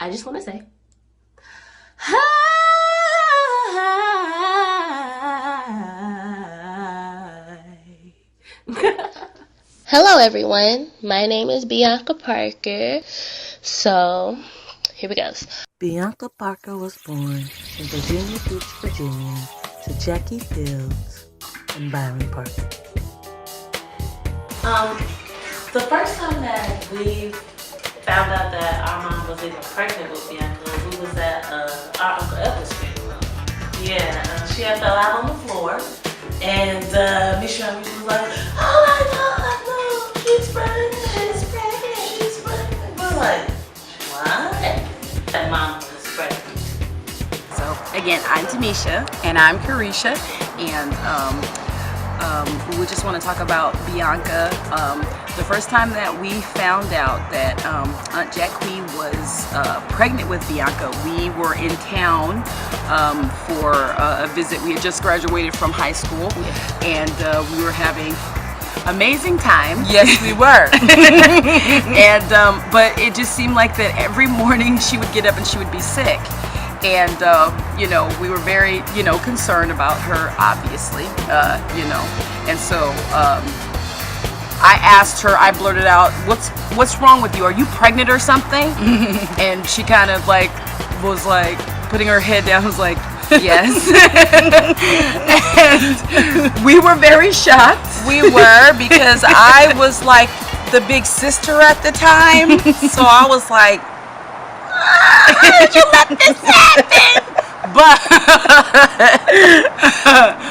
I just want to say, hi. Hello, everyone. My name is Byanca Parker. So, here we go. Byanca Parker was born in Virginia Beach, Virginia, to Jackie Fields and Byron Parker. The first time that we found out that our mom was even pregnant with Byanca, we was at our Uncle Edward's funeral. Yeah, she had fell out on the floor, and Misha was like, "Oh my God, no, she's pregnant, she's pregnant, she's pregnant." We're like, "What?" That mom was pregnant. So again, I'm Tamisha. And I'm Carisha, and we just want to talk about Byanca. The first time that we found out that Aunt Jackie was pregnant with Byanca, we were in town for a visit. We had just graduated from high school, and we were having amazing time. Yes, we were. And but it just seemed like that every morning she would get up and she would be sick. And you know, we were very, you know, concerned about her, obviously, you know. And so I asked her, I blurted out, what's wrong with you? Are you pregnant or something? And she kind of like was like putting her head down, was like, yes. And we were very shocked. We were, because I was like the big sister at the time. So I was like, how did you let this happen? But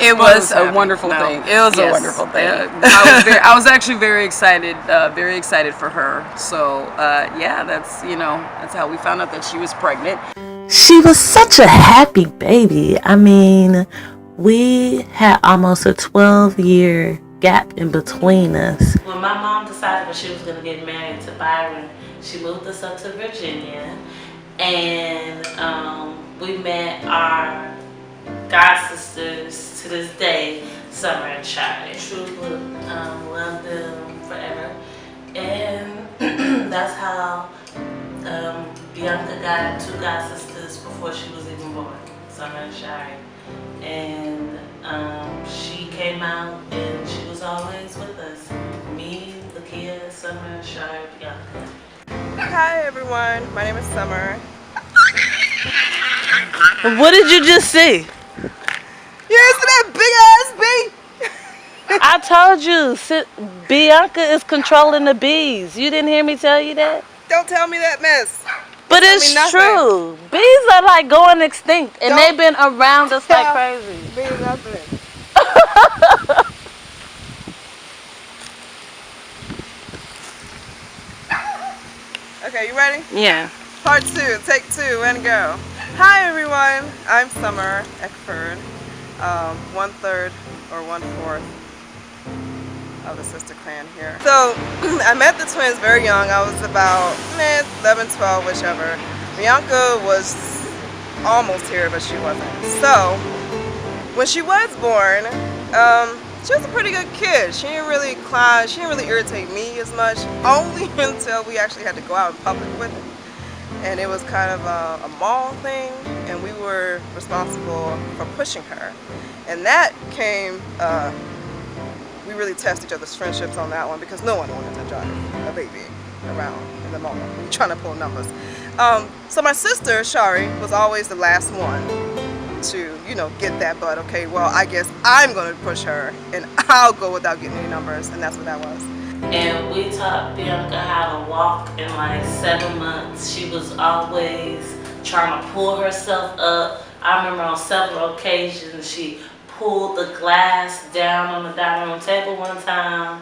it was a wonderful thing. It was a wonderful thing. I was actually very excited for her. So yeah, that's, you know, that's how we found out that she was pregnant. She was such a happy baby. I mean, we had almost a 12-year gap in between us. When my mom decided that she was going to get married to Byron, she moved us up to Virginia, and we met our god sisters to this day, Summer and Charlie. Truly love them forever, and that's how Byanca got two god sisters before she was even born, Summer and Shari. And she came out and she was always with us. Me, Lakia, Summer, Shari, Byanca. Hi everyone, my name is Summer. What did you just see? You ain't see that big ass bee? I told you, Byanca is controlling the bees. You didn't hear me tell you that? Don't tell me that mess. But it's true. Bees are like going extinct, and they've been around us like crazy. Bee nothing. Okay, you ready? Yeah. Part 2, take 2, and go. Hi everyone, I'm Summer Eckford, 1/3 or 1/4 of the sister clan here. So I met the twins very young. I was about 11, 12, whichever. Byanca was almost here, but she wasn't. So when she was born, she was a pretty good kid. She didn't really cry, she didn't really irritate me as much, only until we actually had to go out in public with her. And it was kind of a mall thing, and we were responsible for pushing her. And that came, we really test each other's friendships on that one, because no one wanted to drive a baby around in the mall when you're trying to pull numbers. So my sister, Shari, was always the last one to, you know, get that, but okay, well, I guess I'm gonna push her and I'll go without getting any numbers, and that's what that was. And we taught Byanca how to walk in like 7 months. She was always trying to pull herself up. I remember on several occasions she pulled the glass down on the dining room table one time.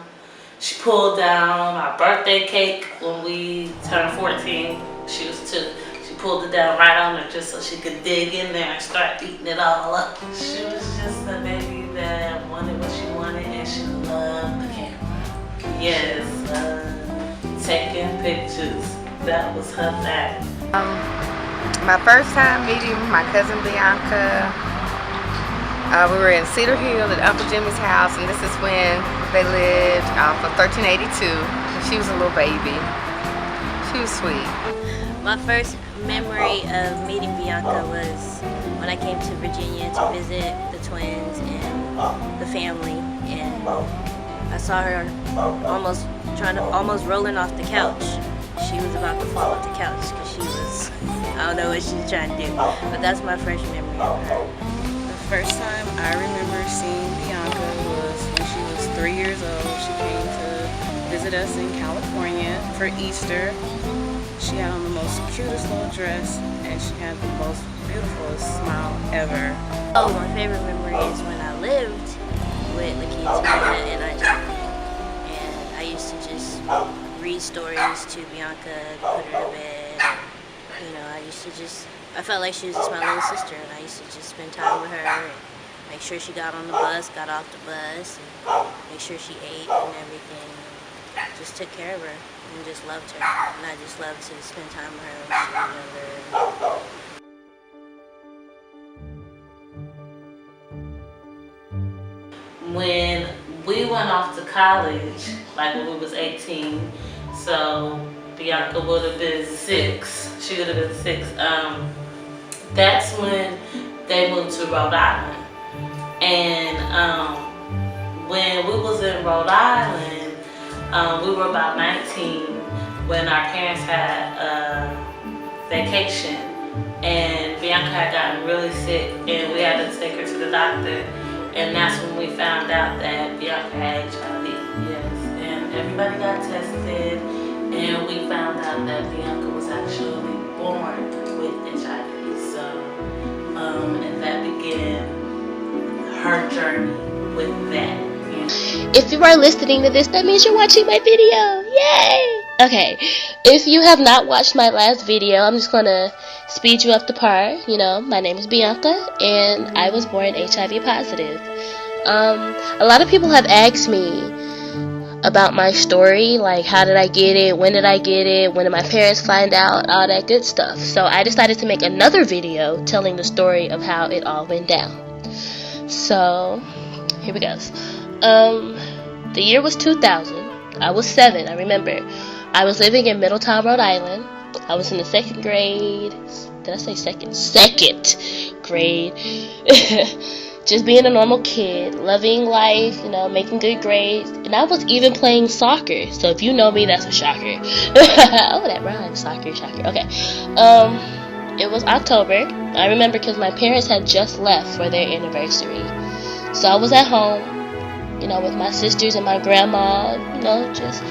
She pulled down our birthday cake when we turned 14. She was 2. She pulled it down right on her just so she could dig in there and start eating it all up. She was just a baby that wanted what she wanted, and she loved the camera. Yes, taking pictures. That was her thing. My first time meeting my cousin Byanca, we were in Cedar Hill at Uncle Jimmy's house, and this is when they lived off of 1382. She was a little baby. She too sweet. My first memory of meeting Byanca was when I came to Virginia to visit the twins and the family, and I saw her almost rolling off the couch. She was about to fall off the couch because she was, I don't know what she was trying to do, but that's my first memory of her. The first time I remember seeing Byanca was when she was 3 years old. She came to visit us in California for Easter. She had on the most cutest little dress, and she had the most beautiful smile ever. Oh, my favorite memory is when I lived with the kids and Aunt Jackie. And I used to just read stories to Byanca, put her to bed. And, I felt like she was just my little sister, and I used to just spend time with her and make sure she got on the bus, got off the bus, and make sure she ate and everything. Just took care of her and just loved her. And I just loved to spend time with her when she was younger. When we went off to college, like when we was 18, so Byanca would have been 6. She would have been 6. That's when they moved to Rhode Island. And when we was in Rhode Island, we were about 19 when our parents had a vacation. And Byanca had gotten really sick, and we had to take her to the doctor. And that's when we found out that Byanca had HIV, yes. And everybody got tested, and we found out that Byanca was actually born with HIV. So, and that began her journey with that. You know? If you are listening to this, that means you're watching my video. Yay! Okay, if you have not watched my last video, I'm just gonna speed you up to par. You know, my name is Byanca, and I was born HIV positive. A lot of people have asked me about my story, like how did I get it, when did I get it, when did my parents find out, all that good stuff. So I decided to make another video telling the story of how it all went down. So, here we go. The year was 2000. I was 7, I remember. I was living in Middletown, Rhode Island. I was in the 2nd grade. Did I say second? 2nd grade. Just being a normal kid, loving life, you know, making good grades. And I was even playing soccer. So if you know me, that's a shocker. Oh, that rhymes. Soccer, shocker. Okay. It was October. I remember because my parents had just left for their anniversary. So I was at home, you know, with my sisters and my grandma, you know, just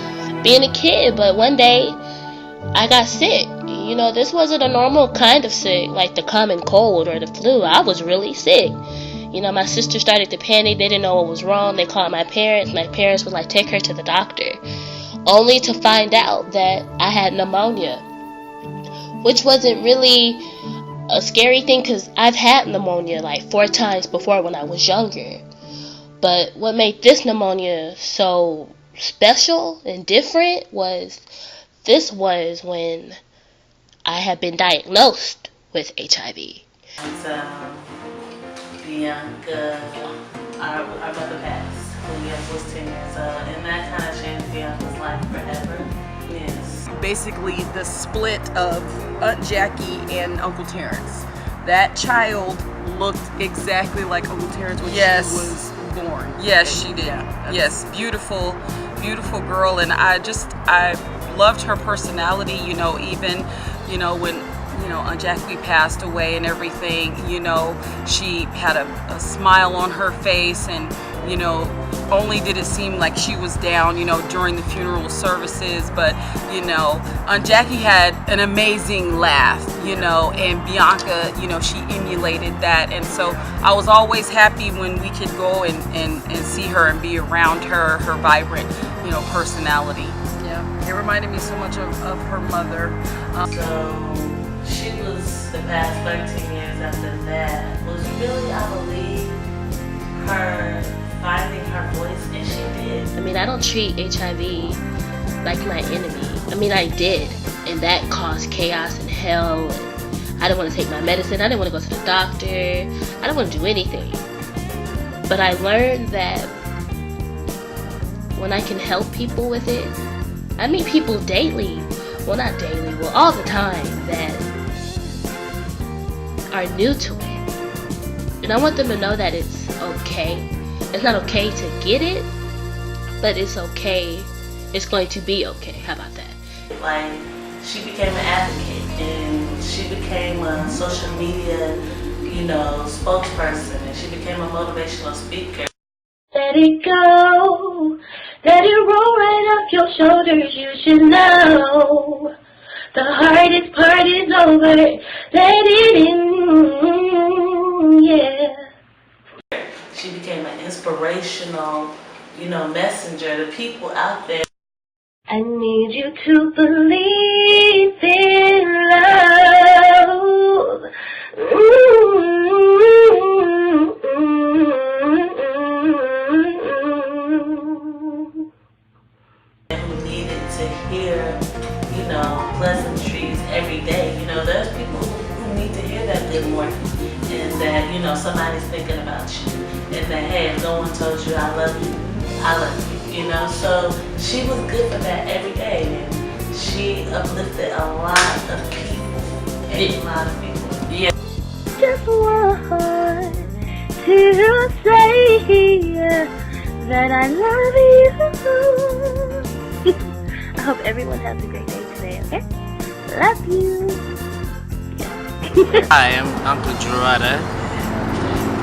being a kid. But one day, I got sick. You know, this wasn't a normal kind of sick, like the common cold or the flu. I was really sick. You know, my sister started to panic. They didn't know what was wrong. They called my parents. My parents would, like, take her to the doctor. Only to find out that I had pneumonia. Which wasn't really a scary thing because I've had pneumonia, like, 4 times before when I was younger. But what made this pneumonia so special and different was this was when I had been diagnosed with HIV. Byanca, our mother passed when Byanca was 10 years old, and that kind of changed Byanca's life forever. Yes. Basically, the split of Aunt Jackie and Uncle Terrence. That child looked exactly like Uncle Terrence when she was born. Yes, she did. Yeah, yes, beautiful girl, and I loved her personality. You know, even when Aunt Jackie passed away and everything, you know, she had a smile on her face, and only did it seem like she was down, during the funeral services, but Aunt Jackie had an amazing laugh, and Byanca, she emulated that, and so I was always happy when we could go and see her and be around her vibrant, personality. Yeah, it reminded me so much of her mother. So she was, the past 13 years after that, was really, I believe, her finding her voice, and she did. I mean, I don't treat HIV like my enemy. I mean, I did, and that caused chaos and hell, and I didn't want to take my medicine, I didn't want to go to the doctor, I didn't want to do anything. But I learned that when I can help people with it, I meet people daily well, not daily, well, all the time, that are new to it. And I want them to know that it's okay. It's not okay to get it, but it's okay. It's going to be okay. How about that? Like, she became an advocate, and she became a social media, spokesperson, and she became a motivational speaker. Let it go. Let it roll right off your shoulders. You should know the hardest part is over. Let it in, yeah. She became an inspirational, messenger to people out there. I need you to believe in love. Who needed to hear, pleasantries every day. There's people who need to hear that good morning, and that, somebody's thinking about you, and that, hey, if no one told you I love you, I love you. So she was good for that every day, and she uplifted a lot of people, a lot of people. Yeah. Just want to say that I love you. I hope everyone has a great day today, okay? Love you. Hi, I'm Uncle Gerada,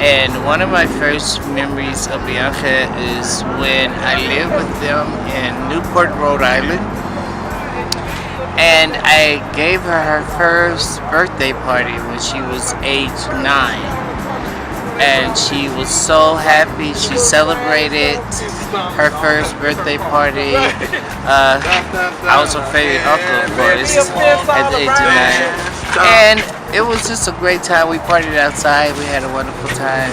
and one of my first memories of Byanca is when I lived with them in Newport, Rhode Island, and I gave her first birthday party when she was age 9, and she was so happy. She celebrated her first birthday party. I was her favorite uncle, of course, at the age of 9, and it was just a great time. We partied outside. We had a wonderful time,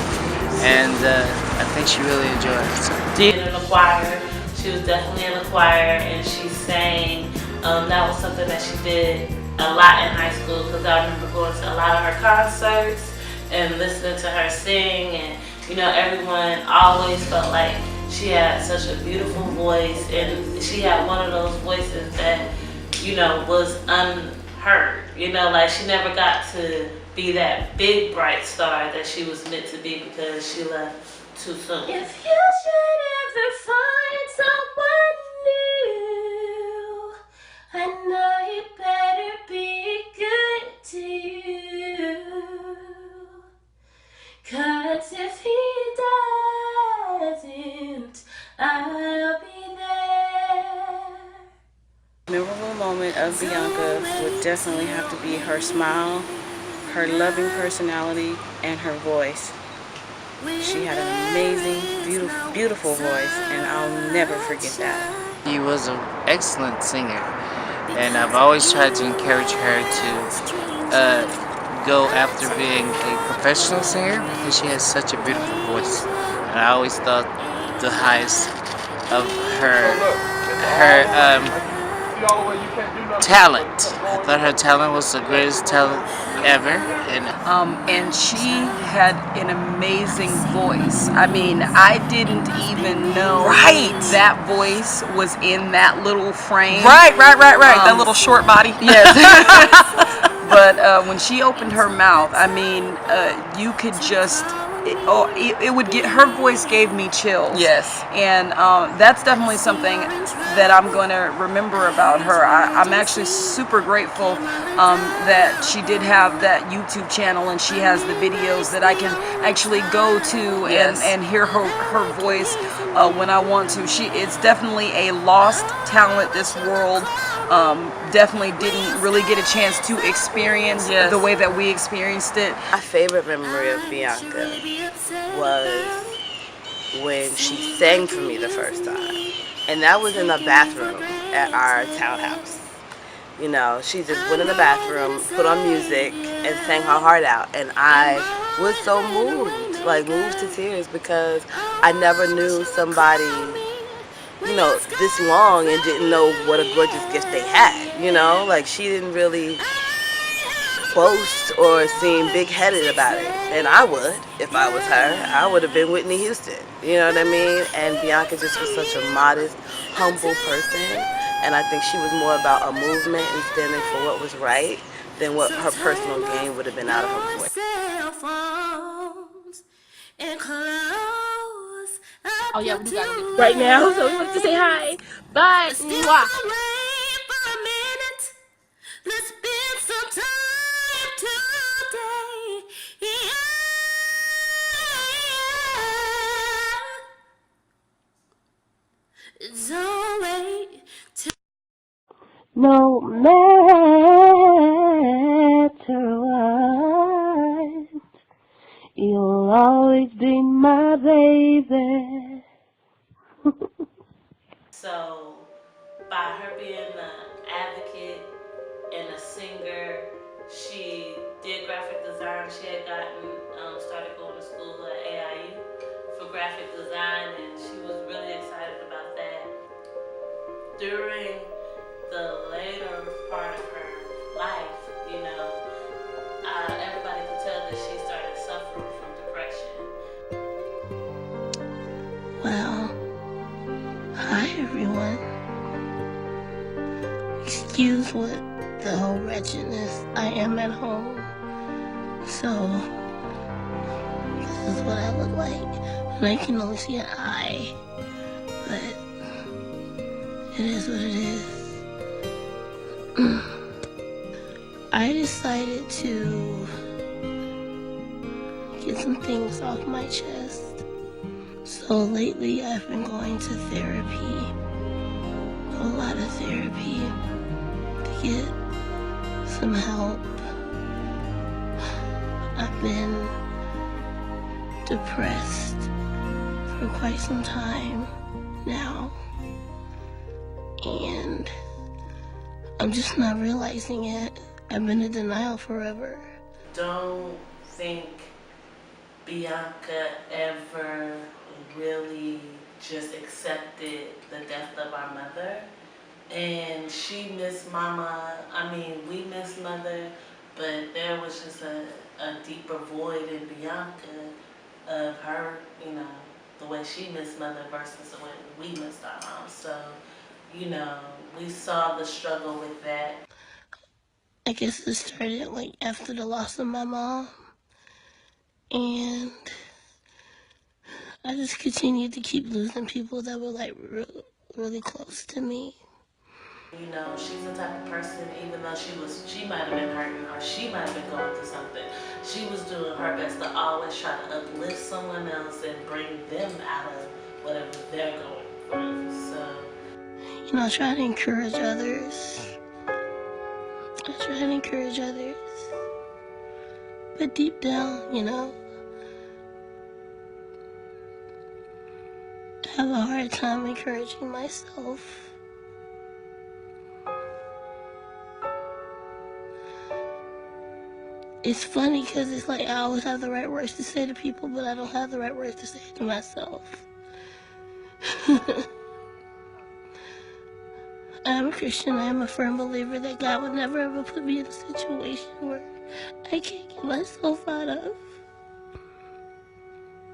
and I think she really enjoyed it. So. In the choir, she was definitely in the choir, and she sang. That was something that she did a lot in high school, because I remember going to a lot of her concerts and listening to her sing, and everyone always felt like she had such a beautiful voice, and she had one of those voices that was unheard. Like, she never got to be that big bright star that she was meant to be, because she left too soon. If you should ever find someone new, I know you better be good to you. 'Cause if he doesn't, I'll be there. Memorable moment of Byanca would definitely have to be her smile, her loving personality, and her voice. She had an amazing, beautiful voice, and I'll never forget that. She was an excellent singer, and I've always tried to encourage her to go after being a professional singer, because she has such a beautiful voice. And I always thought the highest of her talent. I thought her talent was the greatest talent ever. And she had an amazing voice. I mean, I didn't even know that voice was in that little frame. Right. That little short body. Yes. But when she opened her mouth, I mean, you could just, it would get, her voice gave me chills. Yes. And that's definitely something that I'm going to remember about her. I'm actually super grateful that she did have that YouTube channel, and she has the videos that I can actually go to and hear her voice when I want to. It's definitely a lost talent this world definitely didn't really get a chance to experience the way that we experienced it. My favorite memory of Byanca was when she sang for me the first time. And that was in the bathroom at our townhouse. She just went in the bathroom, put on music, and sang her heart out. And I was so moved to tears, because I never knew somebody this long and didn't know what a gorgeous gift they had, like, she didn't really boast or seem big-headed about it, and I would, if I was her. I would have been Whitney Houston, you know what I mean? And Byanca just was such a modest, humble person And I think she was more about a movement and standing for what was right than what her personal gain would have been out of her voice. Oh yeah, we do gotta get right now, so we wanted to say hi. Bye. Mwah. Let's spend some time today. Yeah. Don't wait till No matter what, you'll always be my baby. So, by her being an advocate and a singer, she did graphic design. She had started going to school at AIU for graphic design, and she was really excited about that. During the later part of her life, everybody could tell that she started suffering from depression. Well, hi everyone. Excuse what the whole wretchedness I am at home. So, this is what I look like. And I can only see an eye. But, it is what it is. I decided to get some things off my chest. So lately I've been going to therapy. A lot of therapy. To get some help. I've been depressed for quite some time now, and I'm just not realizing it. I've been in denial forever. Don't think Byanca ever really just accepted the death of our mother. And she missed Mama. I mean, we missed Mother, but there was just a deeper void in Byanca of her, the way she missed Mother versus the way we missed our mom. So, we saw the struggle with that. I guess it started like after the loss of my mom, and I just continued to keep losing people that were like really close to me. She's the type of person, even though she might have been hurting or she might have been going through something, she was doing her best to always try to uplift someone else and bring them out of whatever they're going through. So, I try to encourage others. But deep down, I have a hard time encouraging myself. It's funny because it's like I always have the right words to say to people, but I don't have the right words to say to myself. I'm a Christian. I am a firm believer that God would never ever put me in a situation where I can't get myself out of.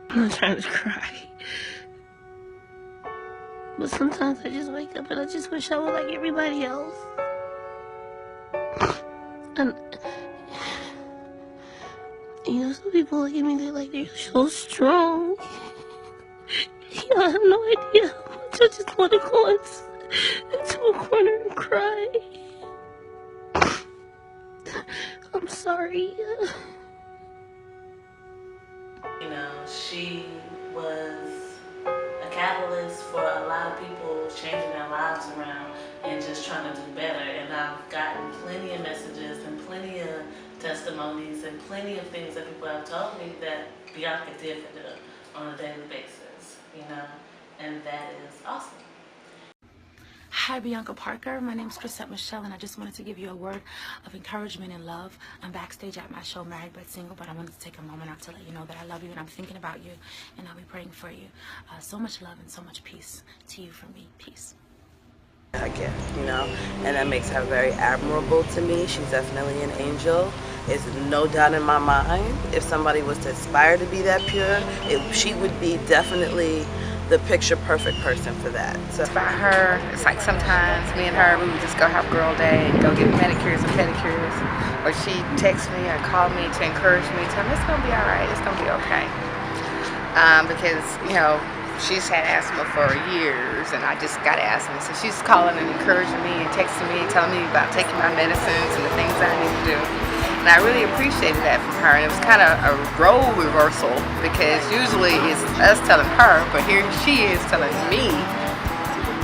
I'm not trying to cry. But sometimes I just wake up and I just wish I was like everybody else. And some people look at me, they're so strong. I have no idea how much I just want to go into a corner and cry. I'm sorry. She was a catalyst for a lot of people changing their lives around and just trying to do better. And I've gotten plenty of messages and plenty of testimonies and plenty of things that people have told me that Byanca did for them on a daily basis, and that is awesome. Hi, Byanca Parker. My name is Chrisette Michelle, and I just wanted to give you a word of encouragement and love. I'm backstage at my show, Married But Single, but I wanted to take a moment out to let you know that I love you and I'm thinking about you, and I'll be praying for you. So much love and so much peace to you from me. Peace. I get, and that makes her very admirable to me. She's definitely an angel. There's no doubt in my mind, if somebody was to aspire to be that pure, she would be definitely the picture perfect person for that. So by her, it's like sometimes me and her, we would just go have girl day and go get manicures and pedicures, or she texts me or call me to encourage me, tell me it's gonna be all right, it's gonna be okay. Because she's had asthma for years, and I just got asthma, so she's calling and encouraging me and texting me, telling me about taking my medicines and the things that I need to do. And I really appreciated that from her, and it was kind of a role reversal, because usually it's us telling her, but here she is telling me,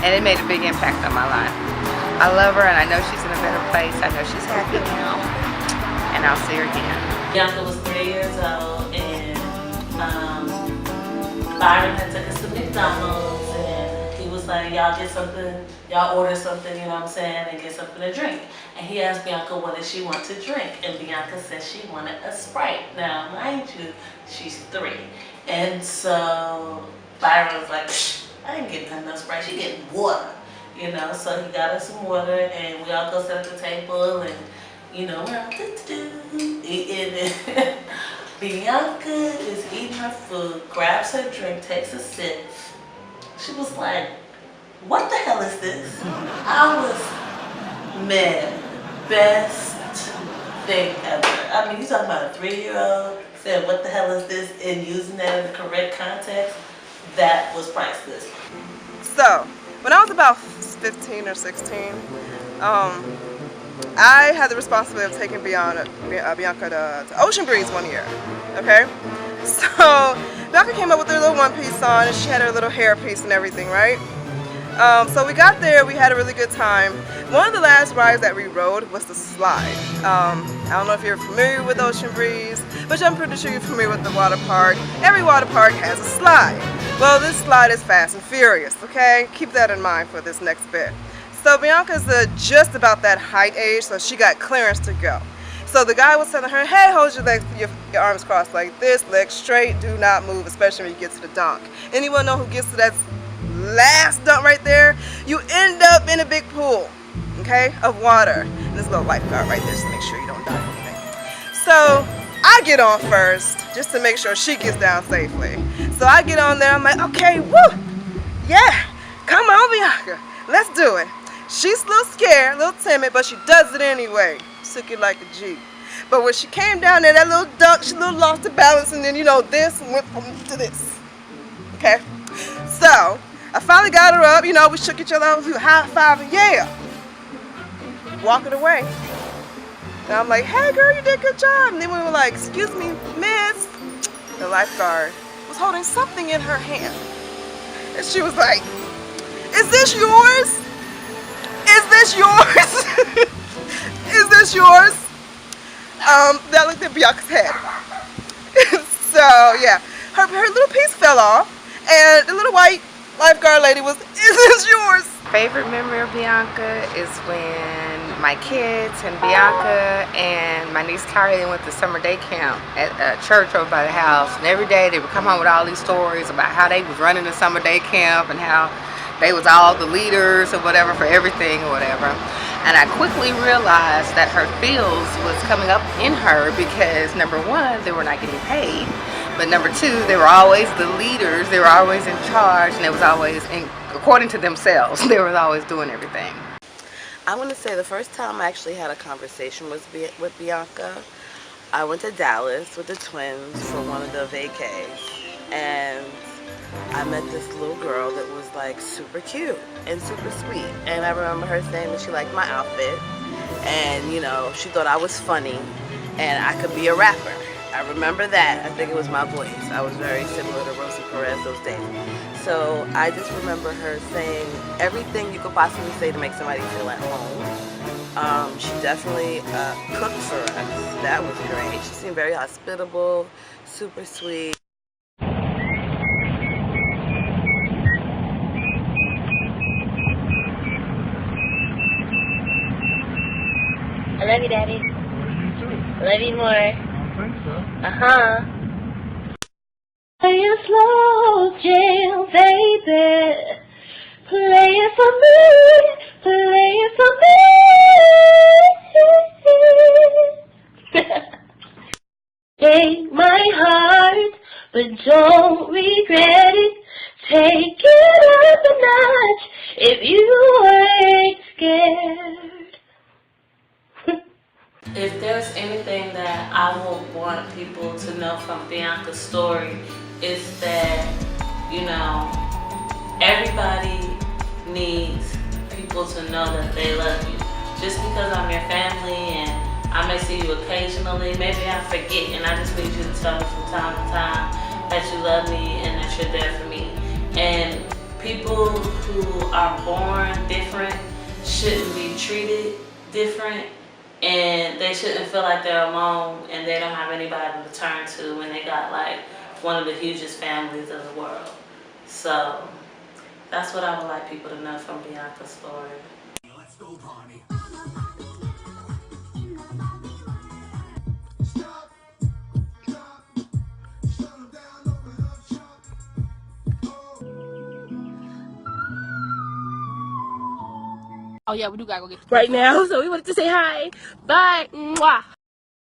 and it made a big impact on my life. I love her, and I know she's in a better place. I know she's happy now, and I'll see her again. Byanca was 3 years old, and Byron had took us to McDonald's, and he was like, y'all get something, y'all order something, you know what I'm saying, and get something to drink. And he asked Byanca what did she want to drink, and Byanca said she wanted a Sprite. Now, mind you, she's 3. And so Byron was like, I ain't getting her no Sprite, she getting water. So he got her some water, and we all go sit at the table, and we're all eating it. Byanca is eating her food, grabs her drink, takes a sip. She was like, what the hell is this? I was mad. Best thing ever. I mean, you talking about a 3-year-old saying, what the hell is this, and using that in the correct context? That was priceless. So, when I was about 15 or 16, I had the responsibility of taking Byanca to Ocean Breeze one year, okay? So, Byanca came up with her little one-piece on, and she had her little hair piece and everything, right? So we got there, we had a really good time. One of the last rides that we rode was the slide. I don't know if you're familiar with Ocean Breeze, but I'm pretty sure you're familiar with the water park. Every water park has a slide. Well, this slide is Fast and Furious, okay? Keep that in mind for this next bit. So Byanca's just about that height age, so she got clearance to go. So the guy was telling her, hey, hold your legs, your arms crossed like this, legs straight, do not move, especially when you get to the dunk. Anyone know who gets to that last dunk right there? You end up in a big pool, okay, of water. And there's a little lifeguard right there just to make sure you don't die or anything. So I get on first, just to make sure she gets down safely. So I get on there, I'm like, okay, woo, yeah, come on, Byanca, let's do it. She's a little scared, a little timid, but she does it anyway. Took it like a G. But when she came down there, that little dunk, she little lost her balance, and then, this went to this. Okay? So, I finally got her up, we shook each other up, we were high-fiving, yeah. Walking away. And I'm like, hey girl, you did a good job. And then we were like, excuse me, miss. The lifeguard was holding something in her hand. And she was like, is this yours? Is this yours? Is this yours? That looked at Byanca's head. So yeah, her little piece fell off, and the little white lifeguard lady was, is this yours? Favorite memory of Byanca is when my kids and Byanca and my niece Kyrie, they went to summer day camp at a church over by the house, and every day they would come home with all these stories about how they was running the summer day camp and how they was all the leaders or whatever for everything or whatever. And I quickly realized that her feels was coming up in her because number one, they were not getting paid, but number two, they were always the leaders, they were always in charge, and it was always, according to themselves, they were always doing everything. I'm going to say the first time I actually had a conversation with Byanca, I went to Dallas with the twins for one of the vacays, and I met this little girl that was like super cute and super sweet, and I remember her saying that she liked my outfit, and she thought I was funny and I could be a rapper. I remember that. I think it was my voice. I was very similar to Rosie Perez those days. So I just remember her saying everything you could possibly say to make somebody feel at home. She definitely cooked for us. That was great. She seemed very hospitable, super sweet. I love you, Daddy. I love you more. I think so. Uh-huh. Play a slow jam, baby. Play it for me. Play it for me. Take my heart, but don't regret it. take it up a notch if you ain't scared. If there's anything that I would want people to know from Byanca's story, is that, you know, everybody needs people to know that they love you. Just because I'm your family and I may see you occasionally, maybe I forget, and I just need you to tell me from time to time that you love me and that you're there for me. And people who are born different shouldn't be treated different, and they shouldn't feel like they're alone and they don't have anybody to turn to when they got like one of the hugest families in the world. So that's what I would like people to know from Byanca's story. Let's go party. Oh yeah, we do gotta go get right now. So we wanted to say hi. Bye. Mwah.